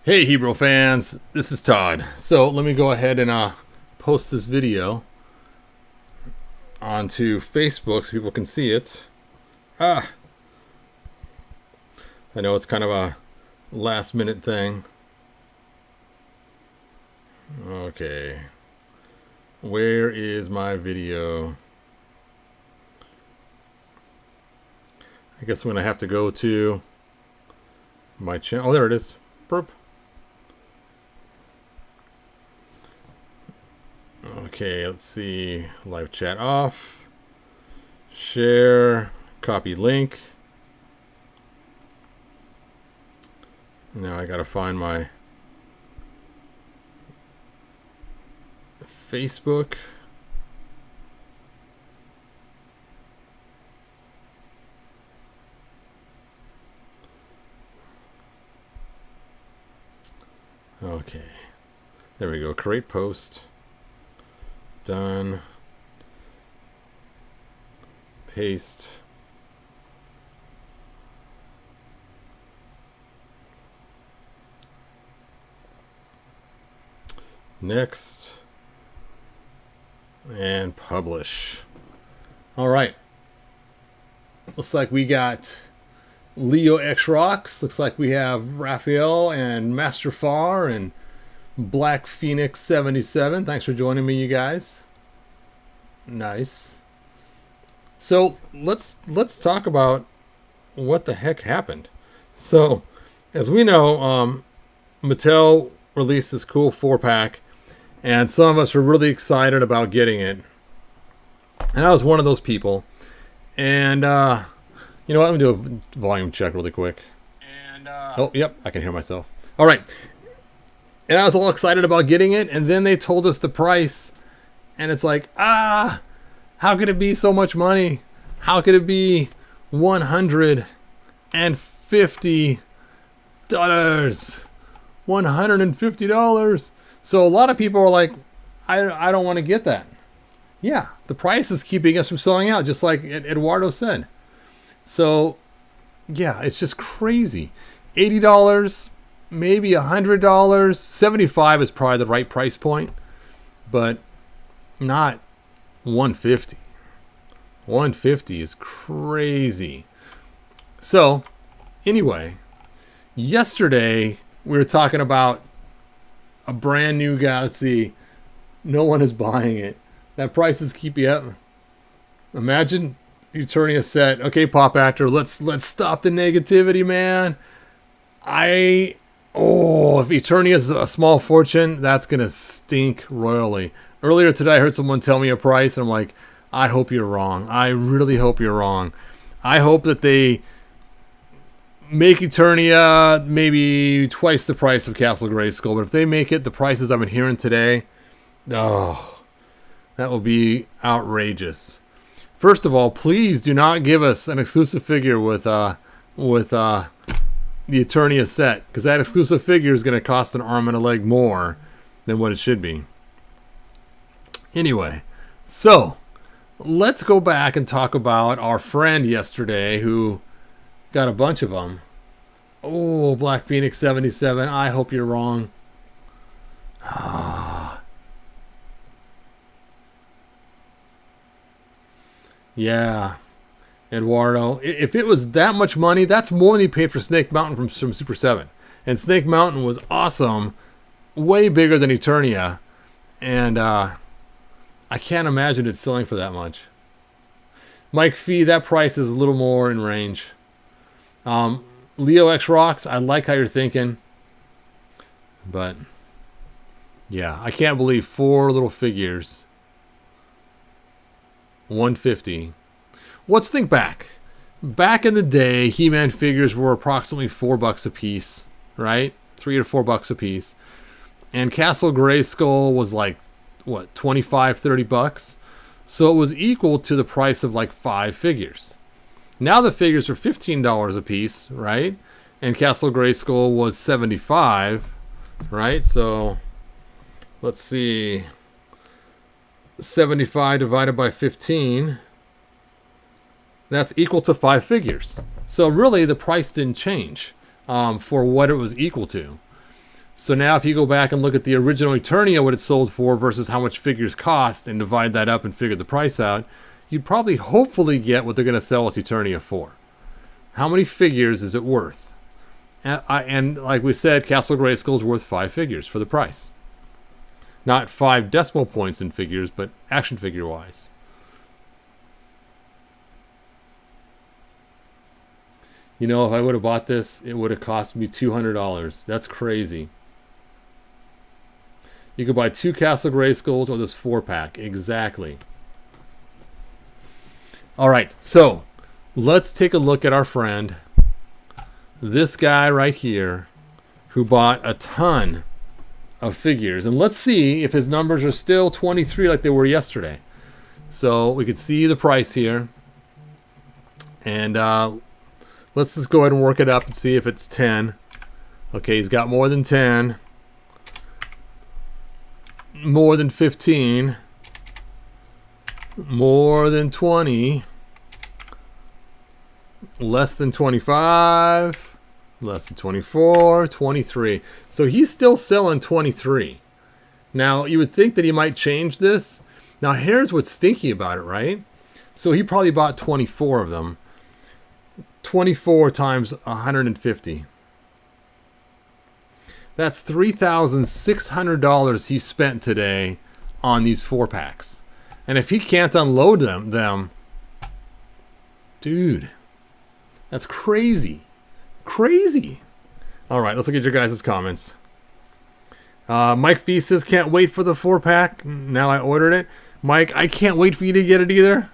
Hey Hebrew fans, this is Todd. So let me go ahead and post this video onto Facebook so people can see it. I know it's kind of a last minute thing. Okay. Where is my video? I guess I'm going to have to go to my channel. Oh, there it is. Burp. Okay, let's see. Live chat off. Share. Copy link. Now I gotta find my Facebook. Okay. There we go. Create post. Done. Paste. Next. And publish. All right. Looks like we got Leo X Rocks. Looks like we have Raphael and Master Far and Black Phoenix 77. Thanks for joining me, you guys. Nice. So let's talk about what the heck happened. So, as we know, Mattel released this cool 4-pack, and some of us are really excited about getting it. And I was one of those people. And you know what? Let me do a volume check really quick. Oh, yep, I can hear myself. All right. And I was all excited about getting it, and then they told us the price, and it's like, how could it be so much money? How could it be $150? $150. So a lot of people are like, I don't want to get that. Yeah, the price is keeping us from selling out, just like Eduardo said. So, yeah, it's just crazy. $80. Maybe $100, $75 is probably the right price point, but not $150. $150 is crazy. So, anyway, yesterday we were talking about a brand new Galaxy. No one is buying it. That price is keeping up. Imagine Eternia said, "Okay, Pop Actor, let's stop the negativity, man." If Eternia is a small fortune, that's going to stink royally. Earlier today, I heard someone tell me a price, and I'm like, I hope you're wrong. I really hope you're wrong. I hope that they make Eternia maybe twice the price of Castle Grayskull, but if they make it the prices I've been hearing today, that will be outrageous. First of all, please do not give us an exclusive figure with the Eternia set, because that exclusive figure is going to cost an arm and a leg more than what it should be. Anyway, so let's go back and talk about our friend yesterday who got a bunch of them. Oh, Black Phoenix 77. I hope you're wrong. Yeah. Eduardo, if it was that much money, that's more than he paid for Snake Mountain from Super 7. And Snake Mountain was awesome, way bigger than Eternia. And I can't imagine it selling for that much. Mike Fee, that price is a little more in range. Leo X Rocks, I like how you're thinking. But, yeah, I can't believe 4 little figures. $150. Let's think back. Back in the day, He-Man figures were approximately $4 a piece, right? $3 to $4 a piece. And Castle Grayskull was like, what, $25, $30? So it was equal to the price of like 5 figures. Now the figures are $15 a piece, right? And Castle Grayskull was $75, right? So let's see. 75 divided by 15. That's equal to 5 figures. So really the price didn't change for what it was equal to. So now if you go back and look at the original Eternia, what it sold for versus how much figures cost, and divide that up and figure the price out, you'd probably hopefully get what they're going to sell us Eternia for. How many figures is it worth? And like we said, Castle Grayskull is worth 5 figures for the price. Not 5 decimal points in figures, but action figure wise. You know, if I would have bought this, it would have cost me $200. That's crazy. You could buy 2 Castle Grayskulls or this 4-pack. Exactly. All right, so let's take a look at our friend, this guy right here, who bought a ton of figures. And let's see if his numbers are still 23 like they were yesterday. So we could see the price here. And let's just go ahead and work it up and see if it's 10. Okay, he's got more than 10. More than 15. More than 20. Less than 25. Less than 24. 23. So he's still selling 23. Now, you would think that he might change this. Now, here's what's stinky about it, right? So he probably bought 24 of them. 24 times 150. That's $3,600 he spent today on these 4-packs. And if he can't unload them, dude, that's crazy. Crazy. All right, let's look at your guys' comments. Mike V says, can't wait for the 4-pack. Now I ordered it. Mike, I can't wait for you to get it either.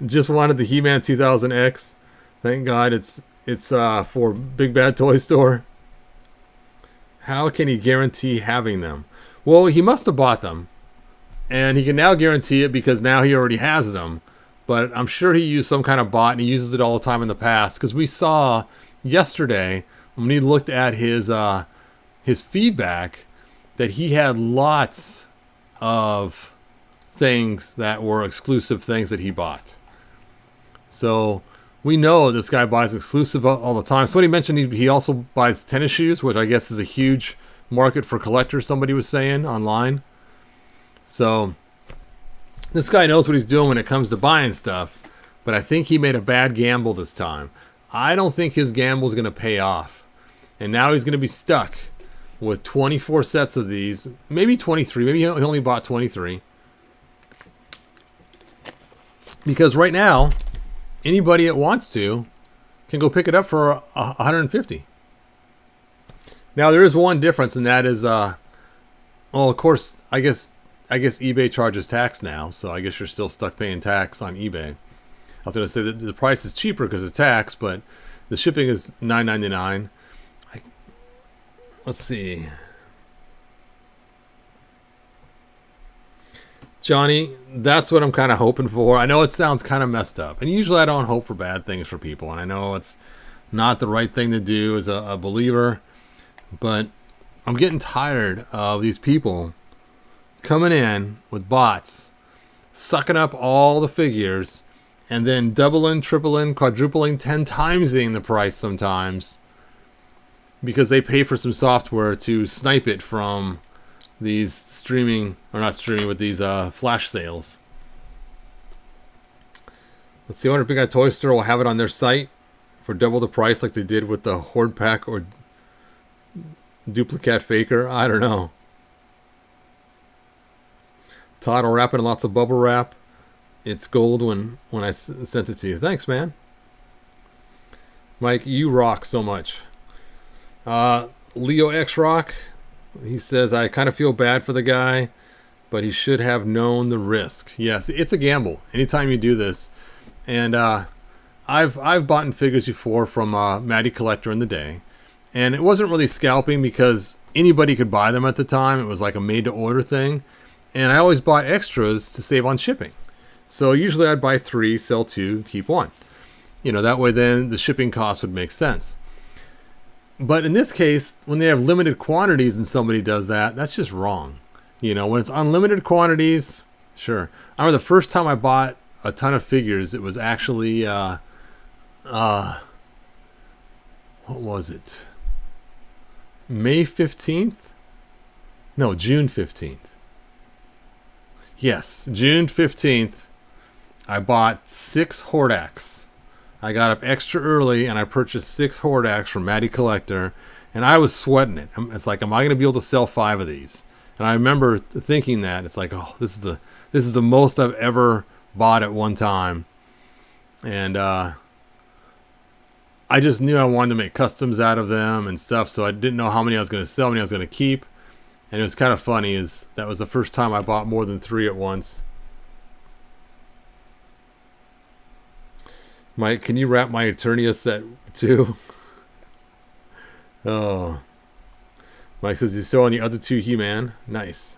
Just wanted the He-Man 2000X. Thank God it's for Big Bad Toy Store. How can he guarantee having them? Well, he must have bought them. And he can now guarantee it because now he already has them. But I'm sure he used some kind of bot and he uses it all the time in the past. Because we saw yesterday when he looked at his feedback that he had lots of things that were exclusive things that he bought. So we know this guy buys exclusive all the time. So what he mentioned, he also buys tennis shoes, which I guess is a huge market for collectors, somebody was saying online. So this guy knows what he's doing when it comes to buying stuff, but I think he made a bad gamble this time. I don't think his gamble is going to pay off. And now he's going to be stuck with 24 sets of these, maybe 23, maybe he only bought 23. Because right now, anybody that wants to can go pick it up for $150. Now there is one difference, and that is, well, of course, I guess eBay charges tax now, so I guess you're still stuck paying tax on eBay. I was going to say that the price is cheaper because of tax, but the shipping is $9.99. Let's see. Johnny, that's what I'm kind of hoping for. I know it sounds kind of messed up, and usually I don't hope for bad things for people, and I know it's not the right thing to do as a believer, but I'm getting tired of these people coming in with bots, sucking up all the figures, and then doubling, tripling, quadrupling, 10 timesing the price sometimes because they pay for some software to snipe it from these streaming, or not streaming, but these flash sales. Let's see, I wonder if Big Guy Toy Store will have it on their site for double the price like they did with the Horde Pack or Duplicate Faker. I don't know. Todd will wrap it in lots of bubble wrap. It's gold when I sent it to you. Thanks, man. Mike, you rock so much. Leo X Rock, he says, I kind of feel bad for the guy, but he should have known the risk. Yes, it's a gamble anytime you do this. And I've bought figures before from Matty Collector in the day, and it wasn't really scalping because anybody could buy them at the time. It was like a made-to-order thing, and I always bought extras to save on shipping. So usually I'd buy 3, sell 2, keep 1. You know, that way then the shipping cost would make sense. But in this case, when they have limited quantities and somebody does that, that's just wrong. You know, when it's unlimited quantities, sure. I remember the first time I bought a ton of figures, it was actually, what was it? May 15th? No, June 15th. Yes, June 15th, I bought 6 Hordaks. I got up extra early and I purchased 6 Hordaks from Matty Collector, and I was sweating it. It's like, am I going to be able to sell 5 of these? And I remember thinking that. It's like, oh, this is the most I've ever bought at one time. And I just knew I wanted to make customs out of them and stuff, so I didn't know how many I was going to sell, how many I was going to keep. And it was kind of funny, is that was the first time I bought more than 3 at once. Mike, can you wrap my Eternia set too? Oh. Mike says he's still on the other 2 He-Man. Nice.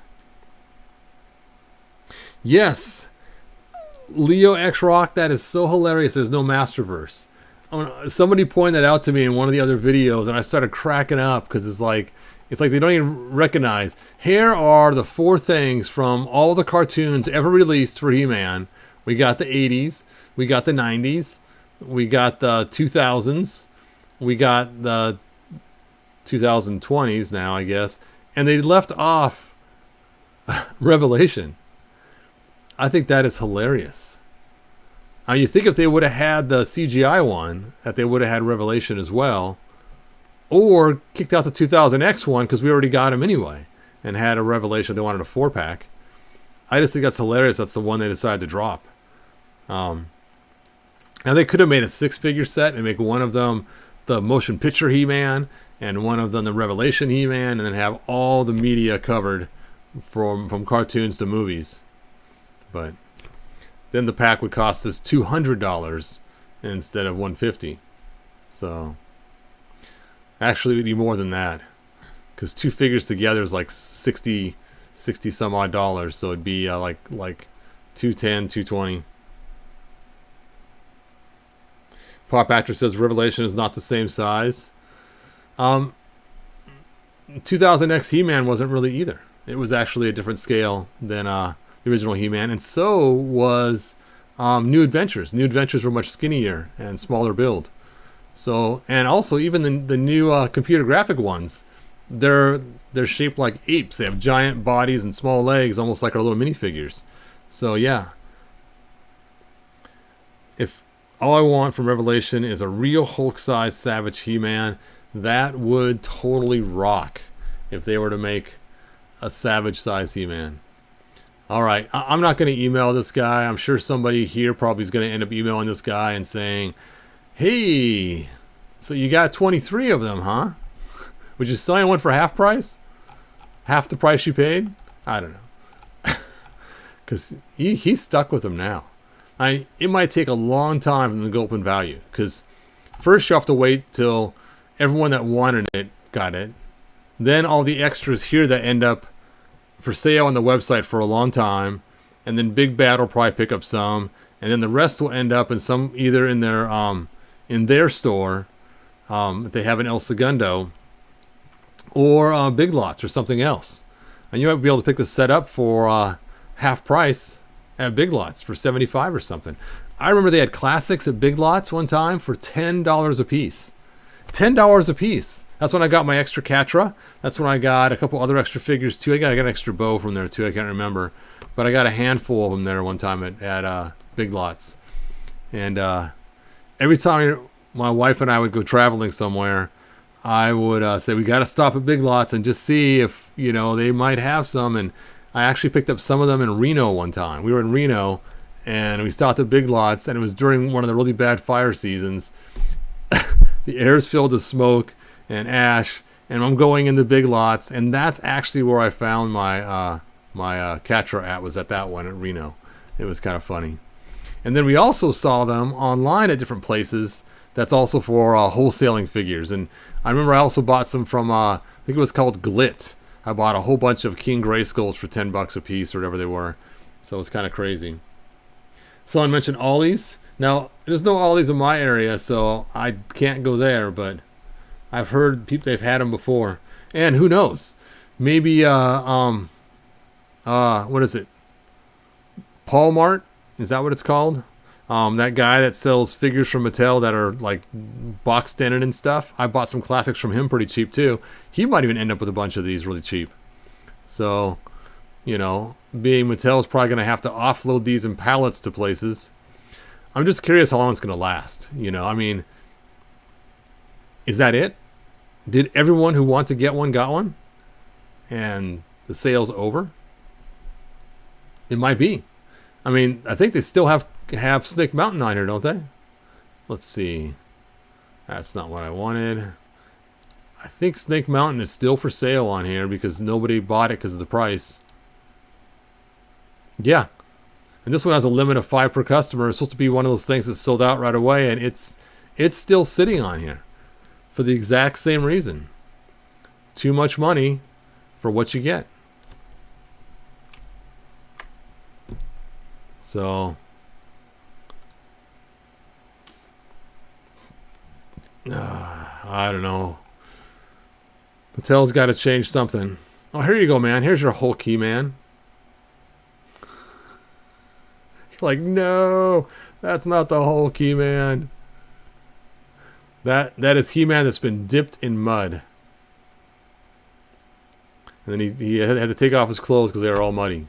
Yes. Leo X-Rock, that is so hilarious. There's no Masterverse. Somebody pointed that out to me in one of the other videos, and I started cracking up because it's like they don't even recognize. Here are the 4 things from all the cartoons ever released for He-Man. We got the 80s, we got the 90s, we got the 2000s, we got the 2020s now, I guess, and they left off Revelation. I think that is hilarious. You think if they would have had the CGI one, that they would have had Revelation as well, or kicked out the 2000X one because we already got him anyway, and had a Revelation. They wanted a 4-pack. I just think that's hilarious. That's the one they decided to drop. Now they could have made a 6-figure set and make one of them the motion picture He-Man, and one of them the Revelation He-Man, and then have all the media covered from cartoons to movies. But then the pack would cost us $200 instead of $150. So actually, it would be more than that, because 2 figures together is like 60 some odd dollars. So it'd be like 210, 220. Pop Actor says Revelation is not the same size. 2000X He-Man wasn't really either. It was actually a different scale than the original He-Man, and so was New Adventures. New Adventures were much skinnier and smaller build. So, and also even the new computer graphic ones, they're shaped like apes. They have giant bodies and small legs, almost like our little minifigures. So yeah, if all I want from Revelation is a real Hulk-sized Savage He-Man, that would totally rock if they were to make a Savage-sized He-Man. All right, I'm not going to email this guy. I'm sure somebody here probably is going to end up emailing this guy and saying, hey, so you got 23 of them, huh? Would you sell one for half price? Half the price you paid? I don't know. Because he's stuck with them now. It might take a long time for them to go up in value. Because first you have to wait till everyone that wanted it got it. Then all the extras here that end up for sale on the website for a long time. And then Big Bad will probably pick up some. And then the rest will end up in some, either in their store, if they have an El Segundo, or Big Lots or something else. And you might be able to pick this set up for half price at Big Lots for $75 or something. I remember they had classics at Big Lots one time for $10 a piece. $10 a piece. That's when I got my extra Catra. That's when I got a couple other extra figures too. I got an extra bow from there too. I can't remember, but I got a handful of them there one time at Big Lots. And every time my wife and I would go traveling somewhere, I would say, we got to stop at Big Lots and just see if, they might have some. And I actually picked up some of them in Reno one time. We were in Reno and we stopped at Big Lots, and it was during one of the really bad fire seasons. The air's filled with smoke and ash, and I'm going into Big Lots, and that's actually where I found my Catra at, was at that one at Reno. It was kind of funny. And then we also saw them online at different places. That's also for wholesaling figures. And I remember I also bought some from, I think it was called Glit. I bought a whole bunch of King Grayskulls for $10 a piece or whatever they were. So it was kind of crazy. Someone mentioned Ollie's. Now, there's no Ollie's in my area, so I can't go there, but I've heard people, they've had them before. And who knows? Maybe, what is it? Paul Mart? Is that what it's called? That guy that sells figures from Mattel that are like box standard and stuff, I bought some classics from him pretty cheap too. He might even end up with a bunch of these really cheap. So, you know, being Mattel is probably going to have to offload these in pallets to places. I'm just curious how long it's going to last. You know, I mean, is that it? Did everyone who want to get one got one? And the sale's over? It might be. I mean, I think they still have Snake Mountain on here, don't they? Let's see. That's not what I wanted. I think Snake Mountain is still for sale on here because nobody bought it because of the price. Yeah. And this one has a limit of 5 per customer. It's supposed to be one of those things that's sold out right away, and it's still sitting on here for the exact same reason. Too much money for what you get. So I don't know. Mattel's got to change something. Oh, here you go, man. Here's your whole key, man. You're like, no, that's not the whole key, man. That is He-Man that's been dipped in mud. And then he had to take off his clothes because they were all muddy.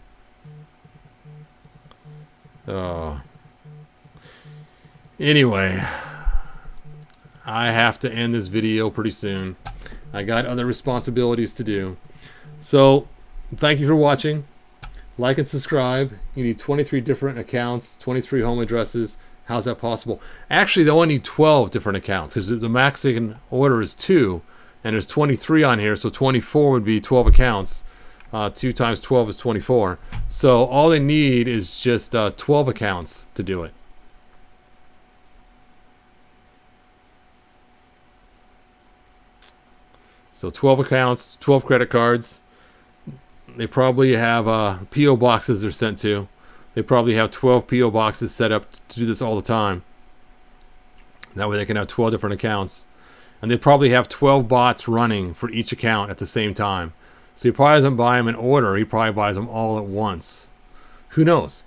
Oh. Anyway, I have to end this video pretty soon. I got other responsibilities to do. So, thank you for watching. Like and subscribe. You need 23 different accounts, 23 home addresses. How's that possible? Actually, they only need 12 different accounts because the max they can order is 2. And there's 23 on here, so 24 would be 12 accounts. 2 times 12 is 24. So all they need is just 12 accounts to do it. So 12 accounts, 12 credit cards. They probably have P.O. boxes they're sent to. They probably have 12 P.O. boxes set up to do this all the time. That way they can have 12 different accounts. And they probably have 12 bots running for each account at the same time. So he probably doesn't buy them in order. He probably buys them all at once. Who knows?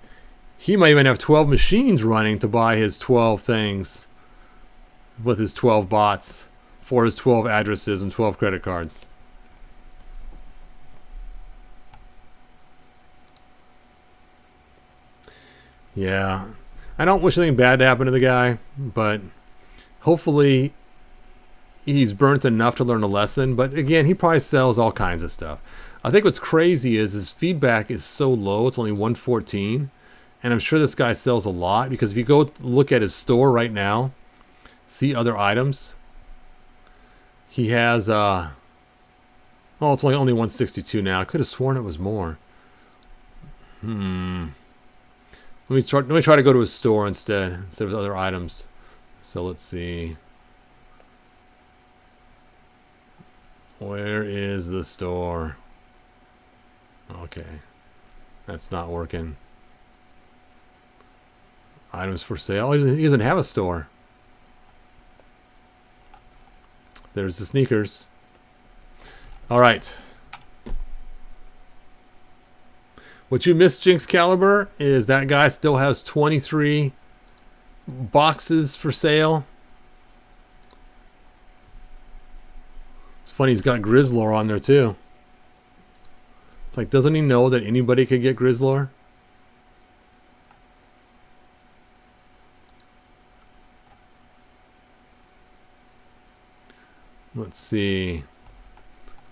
He might even have 12 machines running to buy his 12 things with his 12 bots for his 12 addresses and 12 credit cards. Yeah. I don't wish anything bad to happen to the guy, but hopefully he's burnt enough to learn a lesson. But again, he probably sells all kinds of stuff. I think what's crazy is his feedback is so low. It's only 114. And I'm sure this guy sells a lot, because if you go look at his store right now, see other items, he has oh, it's only 162 now. I could have sworn it was more. Let me try to go to his store instead of other items. So let's see. Where is the store? Okay. That's not working. Items for sale. He doesn't have a store. There's the sneakers. All right. What you missed, Jinx Caliber, is that guy still has 23 boxes for sale. It's funny, he's got Grizzlor on there too. It's like, doesn't he know that anybody could get Grizzlor? Let's see.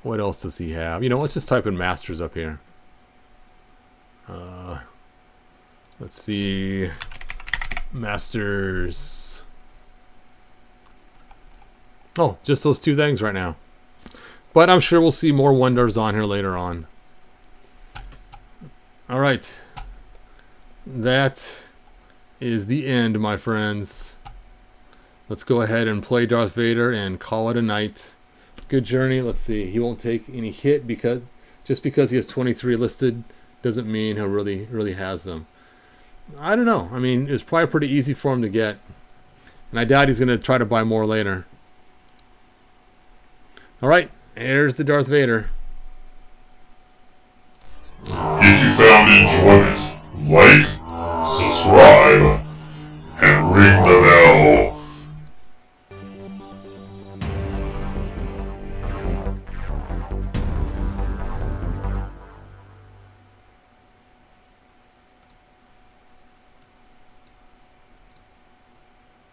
What else does he have? You know, let's just type in Masters up here. Let's see. Masters. Oh, just those 2 things right now. But I'm sure we'll see more wonders on here later on. All right. That is the end, my friends. Let's go ahead and play Darth Vader and call it a night. Good journey. Let's see. He won't take any hit because just because he has 23 listed doesn't mean he really has them. I don't know. I mean, it's probably pretty easy for him to get. And I doubt he's going to try to buy more later. All right. Here's the Darth Vader. If you found enjoyment, like, subscribe, ring the bell.